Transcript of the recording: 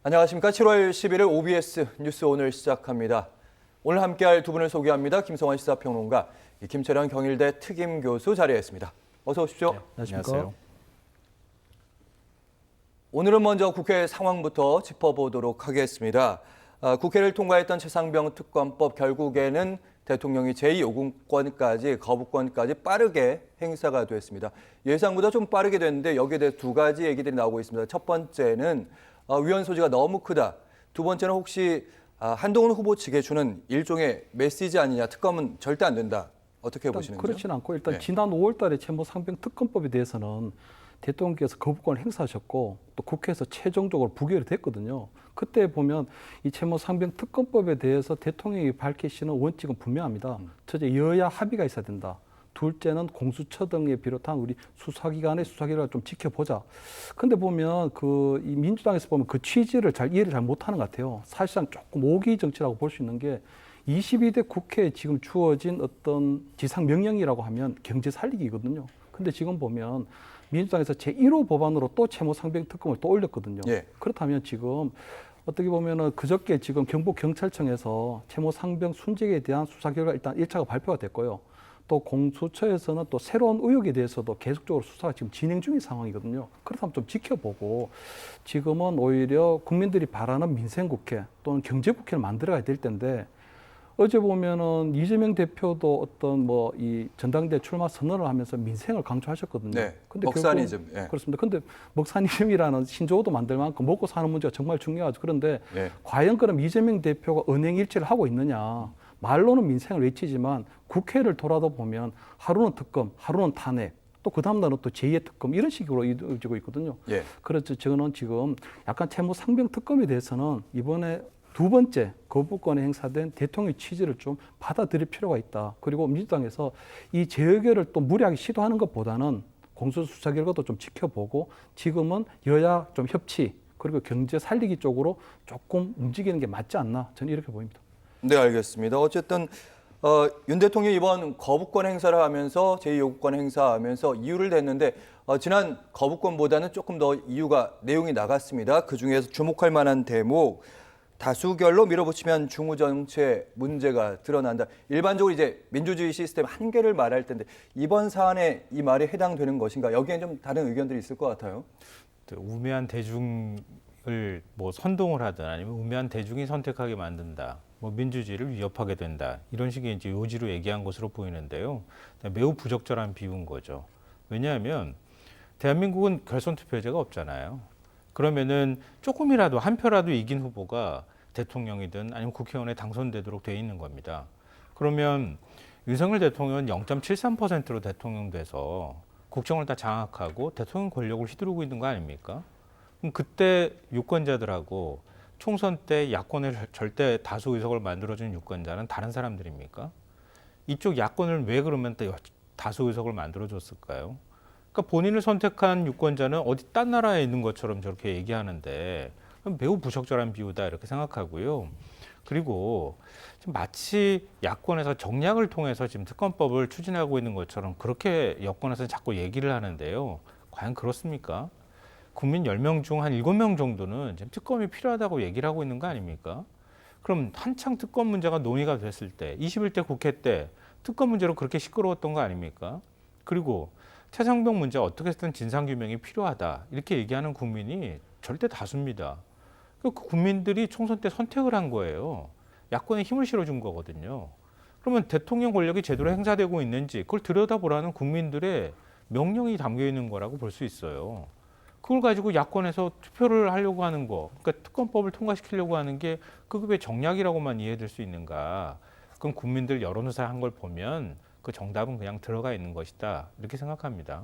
안녕하십니까. 7월 11일 OBS 뉴스 오늘 시작합니다. 오늘 함께할 두 분을 소개합니다. 김성환 시사평론가, 김철현 경일대 특임교수 자리했습니다. 어서 오십시오. 네, 안녕하세요. 오늘은 먼저 국회 상황부터 짚어보도록 하겠습니다. 국회를 통과했던 최상병 특검법 결국에는 대통령이 제2요구권까지 거부권까지 빠르게 행사가 됐습니다. 예상보다 좀 빠르게 됐는데 여기에 대해 두 가지 얘기들이 나오고 있습니다. 첫 번째는 위헌 소지가 너무 크다. 두 번째는 혹시 한동훈 후보 측에 주는 일종의 메시지 아니냐. 특검은 절대 안 된다. 어떻게 보시는지요? 그렇지는 않고 일단 네. 지난 5월 달에 채모 상병 특검법에 대해서는 대통령께서 거부권을 행사하셨고 또 국회에서 최종적으로 부결이 됐거든요. 그때 보면 이 채모 상병 특검법에 대해서 대통령이 밝히시는 원칙은 분명합니다. 첫째, 여야 합의가 있어야 된다. 둘째는 공수처 등에 비롯한 우리 수사기관의 수사기관을 좀 지켜보자. 근데 보면 이 민주당에서 보면 그 취지를 이해를 잘 못하는 것 같아요. 사실상 조금 오기 정치라고 볼 수 있는 게 22대 국회에 지금 주어진 어떤 지상 명령이라고 하면 경제 살리기거든요. 근데 지금 보면 민주당에서 제1호 법안으로 또 채모 상병 특검을 또 올렸거든요. 예. 그렇다면 지금 어떻게 보면은 그저께 지금 경북경찰청에서 채모 상병 순직에 대한 수사 결과 일단 1차가 발표가 됐고요. 또 공수처에서는 또 새로운 의혹에 대해서도 계속적으로 수사가 지금 진행 중인 상황이거든요. 그렇다면 좀 지켜보고 지금은 오히려 국민들이 바라는 민생국회 또는 경제국회를 만들어야 될 텐데 어제 보면은 이재명 대표도 어떤 이 전당대 출마 선언을 하면서 민생을 강조하셨거든요. 네. 근데 먹사니즘. 예. 그렇습니다. 근데 먹사니즘이라는 신조어도 만들 만큼 먹고 사는 문제가 정말 중요하죠. 그런데 예. 과연 그럼 이재명 대표가 은행일치를 하고 있느냐? 말로는 민생을 외치지만 국회를 돌아다 보면 하루는 특검, 하루는 탄핵, 또 그 다음 날은 또 제2의 특검 이런 식으로 이루어지고 있거든요. 예. 그래서 저는 지금 약간 채무 상병 특검에 대해서는 이번에 두 번째 거부권에 행사된 대통령의 취지를 좀 받아들일 필요가 있다. 그리고 민주당에서 이 재의결을 또 무리하게 시도하는 것보다는 공수수사 결과도 좀 지켜보고 지금은 여야 좀 협치 그리고 경제 살리기 쪽으로 조금 움직이는 게 맞지 않나 저는 이렇게 보입니다. 네, 알겠습니다. 어쨌든 윤 대통령이 이번 거부권 행사를 하면서 제2요구권 행사하면서 이유를 댔는데 지난 거부권보다는 조금 더 내용이 나갔습니다. 그중에서 주목할 만한 대목, 다수결로 밀어붙이면 중후정치의 문제가 드러난다. 일반적으로 이제 민주주의 시스템 한계를 말할 텐데 이번 사안에 이 말이 해당되는 것인가? 여기엔 좀 다른 의견들이 있을 것 같아요. 우매한 대중을 선동을 하든 아니면 우매한 대중이 선택하게 만든다. 민주주의를 위협하게 된다. 이런 식의 이제 요지로 얘기한 것으로 보이는데요. 매우 부적절한 비유인 거죠. 왜냐하면 대한민국은 결선 투표제가 없잖아요. 그러면은 조금이라도 한 표라도 이긴 후보가 대통령이든 아니면 국회의원에 당선되도록 돼 있는 겁니다. 그러면 윤석열 대통령은 0.73%로 대통령 돼서 국정을 다 장악하고 대통령 권력을 휘두르고 있는 거 아닙니까? 그럼 그때 유권자들하고 총선 때 야권의 절대 다수 의석을 만들어준 유권자는 다른 사람들입니까? 이쪽 야권을 왜 그러면 다수 의석을 만들어줬을까요? 그러니까 본인을 선택한 유권자는 어디 딴 나라에 있는 것처럼 저렇게 얘기하는데 매우 부적절한 비유다 이렇게 생각하고요. 그리고 지금 마치 야권에서 정략을 통해서 지금 특검법을 추진하고 있는 것처럼 그렇게 여권에서 자꾸 얘기를 하는데요. 과연 그렇습니까? 국민 10명 중 한 7명 정도는 지금 특검이 필요하다고 얘기를 하고 있는 거 아닙니까? 그럼 한창 특검 문제가 논의가 됐을 때 21대 국회 때 특검 문제로 그렇게 시끄러웠던 거 아닙니까? 그리고 최상병 문제 어떻게든 진상규명이 필요하다 이렇게 얘기하는 국민이 절대 다수입니다. 그 국민들이 총선 때 선택을 한 거예요. 야권에 힘을 실어준 거거든요. 그러면 대통령 권력이 제대로 행사되고 있는지 그걸 들여다보라는 국민들의 명령이 담겨 있는 거라고 볼 수 있어요. 그걸 가지고 야권에서 투표를 하려고 하는 거, 그러니까 특검법을 통과시키려고 하는 게 그게 정략이라고만 이해될 수 있는가? 그럼 국민들 여론조사 한 걸 보면 그 정답은 그냥 들어가 있는 것이다 이렇게 생각합니다.